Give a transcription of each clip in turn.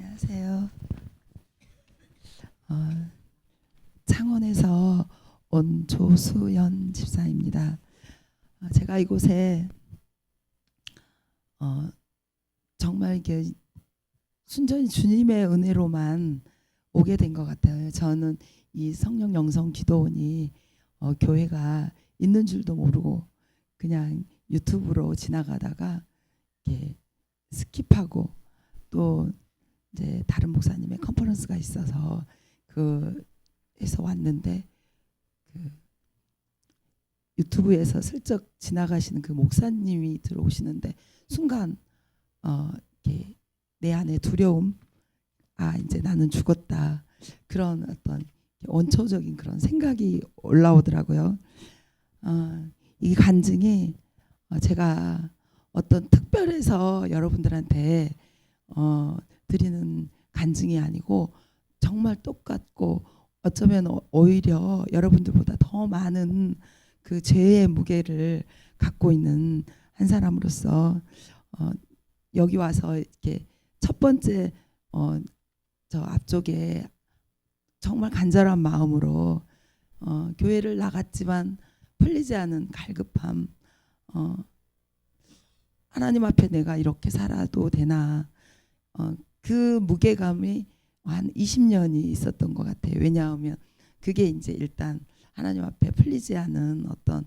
안녕하세요. 어, 창원에서 온 조수연 집사입니다. 제가 이곳에 어, 정말 이게 순전히 주님의 은혜로만 오게 된 것 같아요. 저는 이 성령 영성 기도원이 교회가 있는 줄도 모르고 그냥 유튜브로 지나가다가 이렇게 스킵하고 또 이제 다른 목사님의 컨퍼런스가 있어서 그에서 왔는데 그 유튜브에서 슬쩍 지나가시는 그 목사님이 들어오시는데 순간 이렇게 내 안에 두려움, 이제 나는 죽었다, 그런 어떤 원초적인 그런 생각이 올라오더라고요. 이 간증이 제가 어떤 특별해서 여러분들한테 드리는 간증이 아니고 정말 똑같고 어쩌면 오히려 여러분들보다 더 많은 그 죄의 무게를 갖고 있는 한 사람으로서 여기 와서 이렇게 첫 번째 저 앞쪽에 정말 간절한 마음으로 교회를 나갔지만 풀리지 않은 갈급함, 하나님 앞에 내가 이렇게 살아도 되나, 그 무게감이 한 20년이 있었던 것 같아요. 왜냐하면 그게 이제 일단 하나님 앞에 풀리지 않은 어떤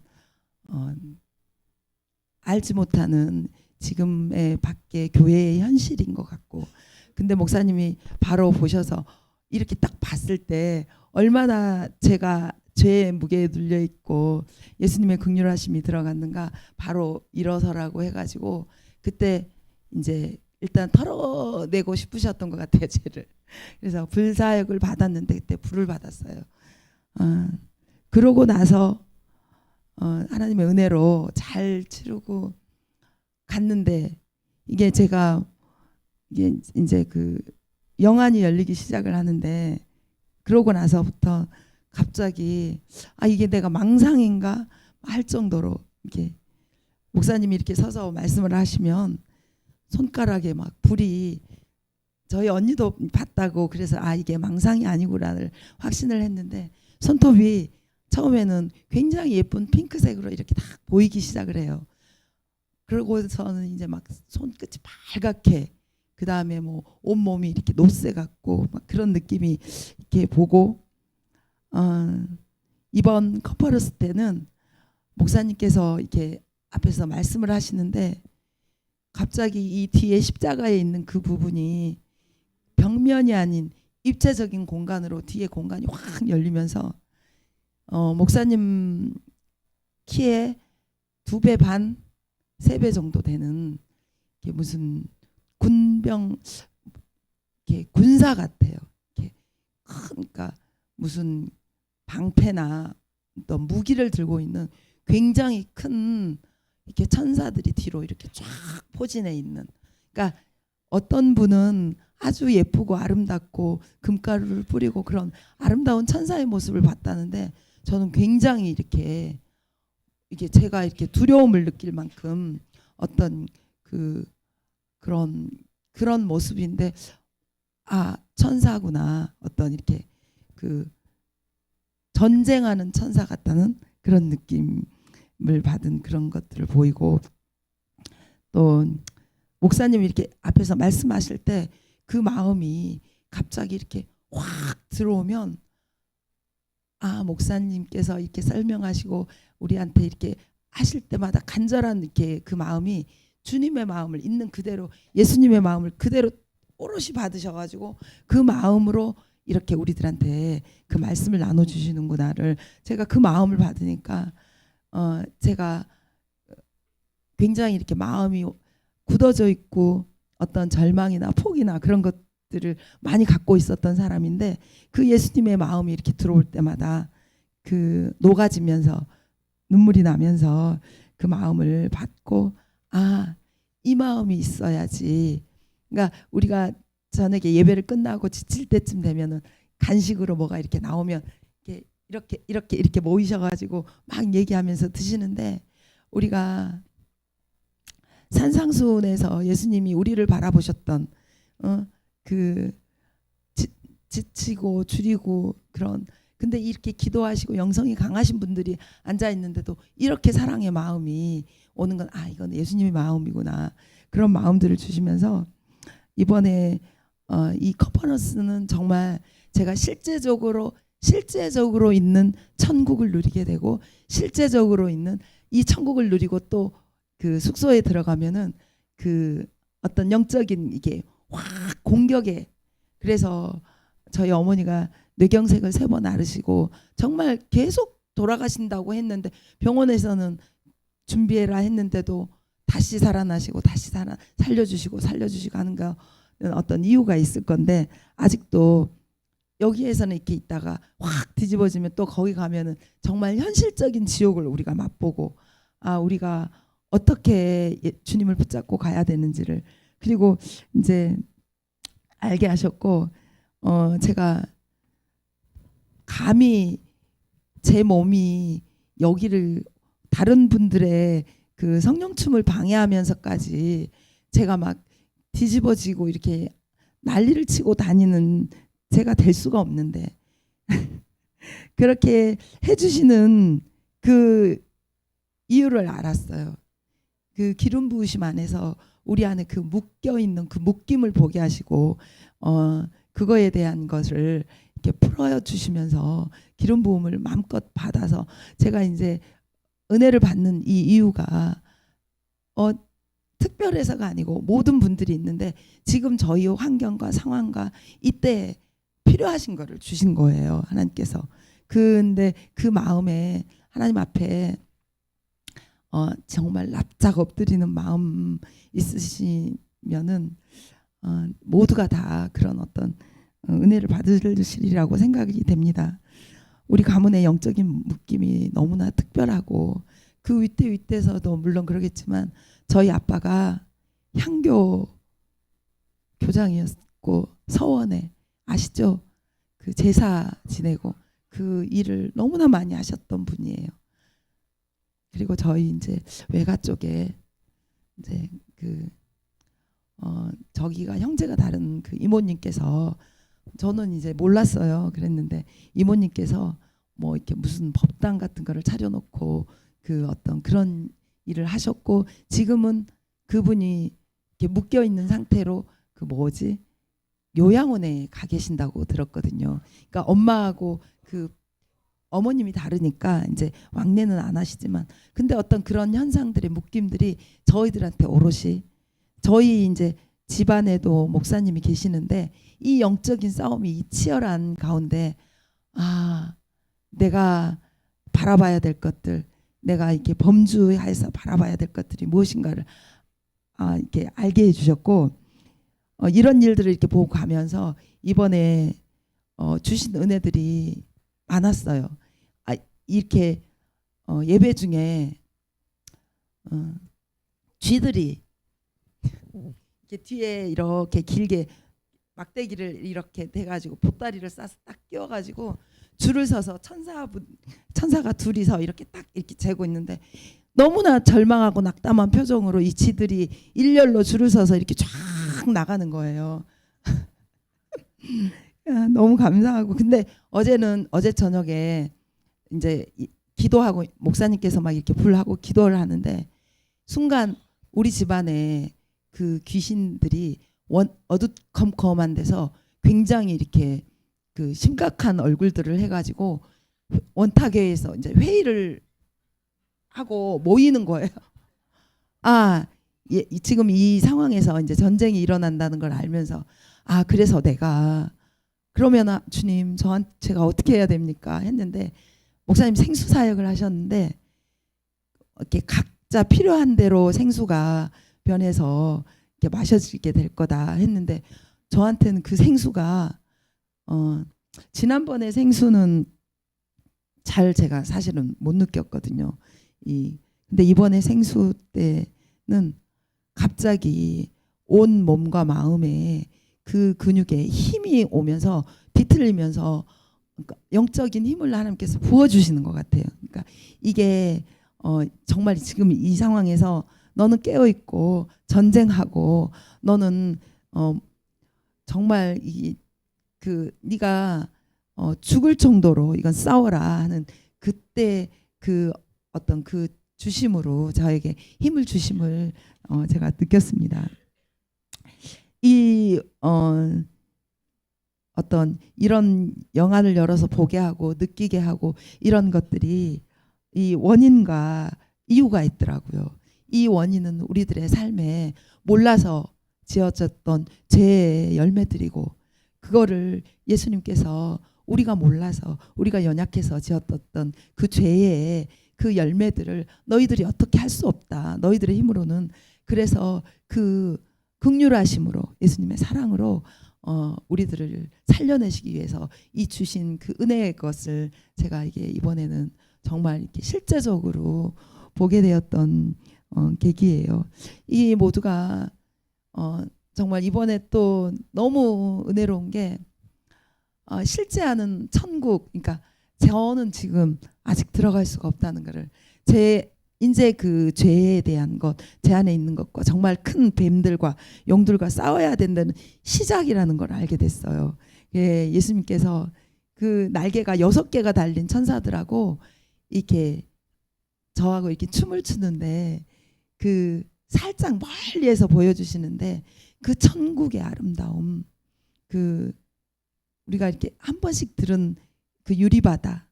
알지 못하는 지금의 밖에 교회의 현실인 것 같고, 근데 목사님이 바로 보셔서 이렇게 딱 봤을 때 얼마나 제가 죄의 무게에 눌려 있고 예수님의 긍휼하심이 들어갔는가 바로 일어서라고 해가지고 그때 이제 일단 털어내고 싶으셨던 것 같아요, 죄를. 그래서 불사역을 받았는데 그때 불을 받았어요. 그러고 나서 하나님의 은혜로 잘 치르고 갔는데 이게 제가 이게 이제 그 영안이 열리기 시작을 하는데 그러고 나서부터 갑자기 이게 내가 망상인가 할 정도로 이렇게 목사님이 이렇게 서서 말씀을 하시면 손가락에 막 불이, 저희 언니도 봤다고 그래서 이게 망상이 아니구나를 확신을 했는데 손톱이 처음에는 굉장히 예쁜 핑크색으로 이렇게 딱 보이기 시작을 해요. 그러고서는 이제 막 손끝이 빨갛게, 그 다음에 뭐 온몸이 이렇게 노쇠 같고 막 그런 느낌이 이렇게 보고, 이번 컨퍼런스 때는 목사님께서 이렇게 앞에서 말씀을 하시는데 갑자기 이 뒤에 십자가에 있는 그 부분이 벽면이 아닌 입체적인 공간으로 뒤에 공간이 확 열리면서 목사님 키에 2배 반, 3배 정도 되는 게 무슨 군병, 이렇게 군사 같아요. 이렇게 그러니까 무슨 방패나 어떤 무기를 들고 있는 굉장히 큰 이렇게 천사들이 뒤로 이렇게 쫙 포진해 있는. 그러니까 어떤 분은 아주 예쁘고 아름답고 금가루를 뿌리고 그런 아름다운 천사의 모습을 봤다는데 저는 굉장히 이렇게 이게 제가 이렇게 두려움을 느낄 만큼 어떤 그런 모습인데 천사구나, 어떤 이렇게 그 전쟁하는 천사 같다는 그런 느낌을 받은 그런 것들을 보이고, 또 목사님이 이렇게 앞에서 말씀하실 때 그 마음이 갑자기 이렇게 확 들어오면 목사님께서 이렇게 설명하시고 우리한테 이렇게 하실 때마다 간절한 이렇게 그 마음이 주님의 마음을 있는 그대로, 예수님의 마음을 그대로 오롯이 받으셔가지고 그 마음으로 이렇게 우리들한테 그 말씀을 나눠주시는구나를 제가 그 마음을 받으니까 제가 굉장히 이렇게 마음이 굳어져 있고 어떤 절망이나 포기나 그런 것들을 많이 갖고 있었던 사람인데 그 예수님의 마음이 이렇게 들어올 때마다 그 녹아지면서 눈물이 나면서 그 마음을 받고 이 마음이 있어야지. 그러니까 우리가 저녁에 예배를 끝나고 지칠 때쯤 되면은 간식으로 뭐가 이렇게 나오면 이렇게 모이셔가지고 막 얘기하면서 드시는데, 우리가 산상수훈에서 예수님이 우리를 바라보셨던 그 지치고 줄이고 그런, 근데 이렇게 기도하시고 영성이 강하신 분들이 앉아 있는데도 이렇게 사랑의 마음이 오는 건, 아, 이건 예수님의 마음이구나, 그런 마음들을 주시면서 이번에 이 컨퍼런스는 정말 제가 실제적으로 있는 천국을 누리게 되고, 실제적으로 있는 이 천국을 누리고 또 그 숙소에 들어가면은 그 어떤 영적인 이게 확 공격에, 그래서 저희 어머니가 뇌경색을 3번 앓으시고 정말 계속 돌아가신다고 했는데, 병원에서는 준비해라 했는데도 다시 살아나시고 다시 살려주시고 하는 거 어떤 이유가 있을 건데, 아직도 여기에서는 이렇게 있다가 확 뒤집어지면 또 거기 가면은 정말 현실적인 지옥을 우리가 맛보고, 아, 우리가 어떻게 주님을 붙잡고 가야 되는지를, 그리고 이제 알게 하셨고, 제가 감히 제 몸이 여기를 다른 분들의 그 성령춤을 방해하면서까지 제가 막 뒤집어지고 이렇게 난리를 치고 다니는 제가 될 수가 없는데 그렇게 해주시는 그 이유를 알았어요. 그 기름 부으심 안에서 우리 안에 그 묶여 있는 그 묶임을 보게 하시고, 그거에 대한 것을 이렇게 풀어 주시면서 기름 부음을 마음껏 받아서, 제가 이제 은혜를 받는 이 이유가 특별해서가 아니고 모든 분들이 있는데, 지금 저희 환경과 상황과 이때 필요하신 거를 주신 거예요, 하나님께서. 근데 그 마음에 하나님 앞에 정말 납작 엎드리는 마음 있으시면은 모두가 다 그런 어떤 은혜를 받으시리라고 생각이 됩니다. 우리 가문의 영적인 묶임이 너무나 특별하고, 그 윗대에서도 물론 그러겠지만 저희 아빠가 향교 교장이었고 서원에, 아시죠? 그 제사 지내고 그 일을 너무나 많이 하셨던 분이에요. 그리고 저희 이제 외가 쪽에 이제 그 저기가 형제가 다른 그 이모님께서, 저는 이제 몰랐어요. 그랬는데 이모님께서 뭐 이렇게 무슨 법당 같은 거를 차려놓고 그 어떤 그런 일을 하셨고, 지금은 그분이 이렇게 묶여 있는 상태로 그 뭐지 요양원에 가 계신다고 들었거든요. 그러니까 엄마하고 그 어머님이 다르니까 이제 왕래는 안 하시지만, 근데 어떤 그런 현상들의 묶임들이 저희들한테 오롯이, 저희 이제 집안에도 목사님이 계시는데 이 영적인 싸움이 이 치열한 가운데, 아, 내가 바라봐야 될 것들, 내가 이렇게 범주에서 바라봐야 될 것들이 무엇인가를 이렇게 알게 해주셨고, 이런 일들을 이렇게 보고 가면서 이번에 주신 은혜들이 많았어요. 이렇게 예배 중에 쥐들이 이렇게 뒤에 이렇게 길게 막대기를 이렇게 돼가지고 보따리를 싸서 딱 끼워가지고 줄을 서서 천사가 둘이서 이렇게 딱 이렇게 재고 있는데, 너무나 절망하고 낙담한 표정으로 이 쥐들이 일렬로 줄을 서서 이렇게 쫙 나가는 거예요. 너무 감사하고, 근데 어제 저녁에 이제 기도하고 목사님께서 막 이렇게 불하고 기도를 하는데, 순간 우리 집안에 그 귀신들이 어두컴컴한 데서 굉장히 이렇게 그 심각한 얼굴들을 해가지고 원탁회에서 이제 회의를 하고 모이는 거예요. 지금 이 상황에서 이제 전쟁이 일어난다는 걸 알면서, 그래서 내가 그러면 주님 제가 어떻게 해야 됩니까 했는데, 목사님 생수 사역을 하셨는데 이렇게 각자 필요한 대로 생수가 변해서 이렇게 마셔지게 될 거다 했는데, 저한테는 그 생수가 지난번에 생수는 잘 제가 사실은 못 느꼈거든요. 근데 이번에 생수 때는 갑자기 온 몸과 마음에 그 근육에 힘이 오면서 뒤틀리면서, 그러니까 영적인 힘을 하나님께서 부어주시는 것 같아요. 그러니까 이게 정말 지금 이 상황에서 너는 깨어 있고 전쟁하고, 너는 정말 네가 죽을 정도로 이건 싸워라 하는 그때 그 어떤 그 주심으로 저에게 힘을 주심을 제가 느꼈습니다. 이 어떤 이런 영안을 열어서 보게 하고 느끼게 하고 이런 것들이 이 원인과 이유가 있더라고요. 이 원인은 우리들의 삶에 몰라서 지어졌던 죄의 열매들이고, 그거를 예수님께서 우리가 몰라서 우리가 연약해서 지었던 그 죄의 그 열매들을 너희들이 어떻게 할 수 없다. 너희들의 힘으로는. 그래서 그 긍휼하심으로 예수님의 사랑으로 우리들을 살려내시기 위해서 이 주신 그 은혜의 것을 제가 이게 이번에는 정말 이렇게 실제적으로 보게 되었던 계기예요. 이 모두가 정말 이번에 또 너무 은혜로운 게 실제하는 천국, 그러니까 저는 지금 아직 들어갈 수가 없다는 것을, 제 이제 그 죄에 대한 것, 제 안에 있는 것과 정말 큰 뱀들과 용들과 싸워야 된다는 시작이라는 걸 알게 됐어요. 예, 예수님께서 그 날개가 6개가 달린 천사들하고 이렇게 저하고 이렇게 춤을 추는데, 그 살짝 멀리에서 보여주시는데 그 천국의 아름다움, 그 우리가 이렇게 한 번씩 들은 그 유리바다,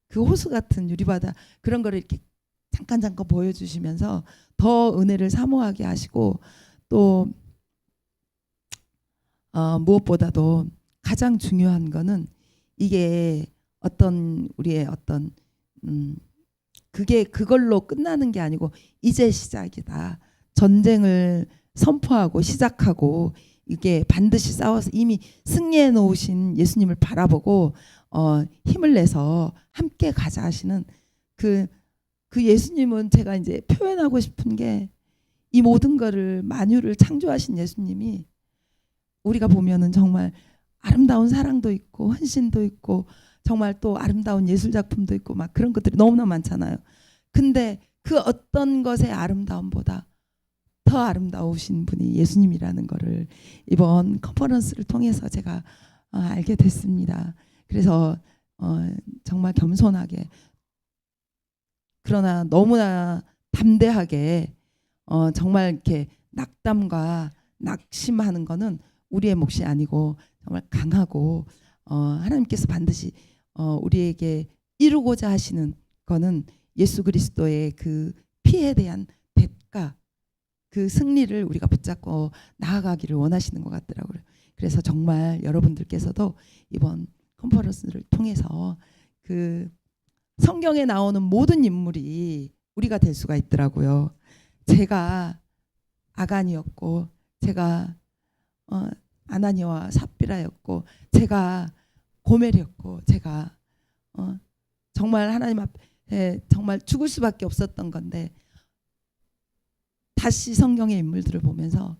그 호수 같은 유리바다, 그런 거를 이렇게 잠깐 보여주시면서 더 은혜를 사모하게 하시고, 또 무엇보다도 가장 중요한 거는 이게 어떤 우리의 어떤 그게 그걸로 끝나는 게 아니고 이제 시작이다. 전쟁을 선포하고 시작하고 이게 반드시 싸워서 이미 승리해 놓으신 예수님을 바라보고 힘을 내서 함께 가자 하시는 그 예수님은, 제가 이제 표현하고 싶은 게, 이 모든 거를 만유를 창조하신 예수님이 우리가 보면은 정말 아름다운 사랑도 있고 헌신도 있고 정말 또 아름다운 예술 작품도 있고 막 그런 것들이 너무나 많잖아요. 근데 그 어떤 것의 아름다움보다 더 아름다우신 분이 예수님이라는 거를 이번 컨퍼런스를 통해서 제가 알게 됐습니다. 그래서 정말 겸손하게, 그러나 너무나 담대하게 정말 이렇게 낙담과 낙심하는 거는 우리의 몫이 아니고 정말 강하고 하나님께서 반드시 우리에게 이루고자 하시는 거는 예수 그리스도의 그 피에 대한 대가, 그 승리를 우리가 붙잡고 나아가기를 원하시는 것 같더라고요. 그래서 정말 여러분들께서도 이번 컨퍼런스를 통해서 그 성경에 나오는 모든 인물이 우리가 될 수가 있더라고요. 제가 아간이었고, 제가 아나니와 삽비라였고, 제가 고멜이었고, 제가 정말 하나님 앞에 정말 죽을 수밖에 없었던 건데, 다시 성경의 인물들을 보면서,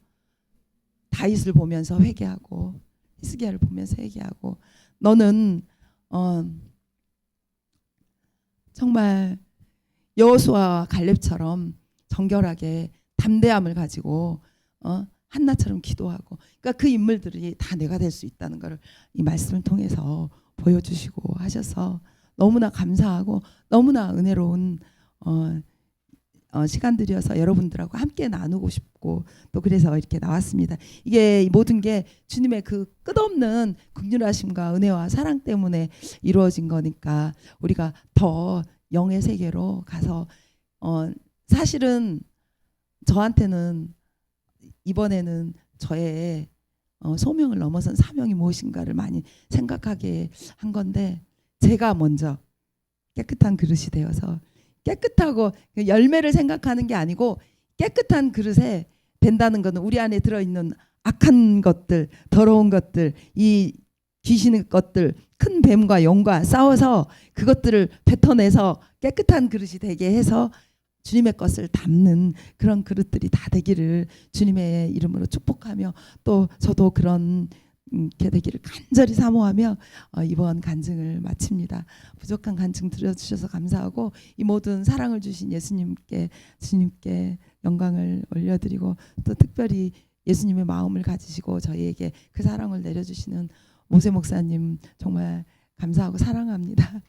다윗을 보면서 회개하고, 히스기야를 보면서 회개하고, 너는 정말 여호수아와 갈렙처럼 정결하게 담대함을 가지고 한나처럼 기도하고, 그러니까 그 인물들이 다 내가 될 수 있다는 것을 이 말씀을 통해서 보여주시고 하셔서 너무나 감사하고 너무나 은혜로운 시간들이어서 여러분들하고 함께 나누고 싶고, 또 그래서 이렇게 나왔습니다. 이게 모든 게 주님의 그 끝없는 긍휼하심과 은혜와 사랑 때문에 이루어진 거니까 우리가 더 영의 세계로 가서 사실은 저한테는 이번에는 저의 소명을 넘어선 사명이 무엇인가를 많이 생각하게 한 건데, 제가 먼저 깨끗한 그릇이 되어서, 깨끗하고 열매를 생각하는 게 아니고 깨끗한 그릇에 된다는 것은 우리 안에 들어있는 악한 것들, 더러운 것들, 이 귀신의 것들, 큰 뱀과 용과 싸워서 그것들을 뱉어내서 깨끗한 그릇이 되게 해서 주님의 것을 담는 그런 그릇들이 다 되기를 주님의 이름으로 축복하며, 또 저도 그런 게 되기를 간절히 사모하며 이번 간증을 마칩니다. 부족한 간증 들어주셔서 감사하고, 이 모든 사랑을 주신 예수님께, 주님께 영광을 올려드리고, 또 특별히 예수님의 마음을 가지시고 저희에게 그 사랑을 내려주시는 모세 목사님 정말 감사하고 사랑합니다.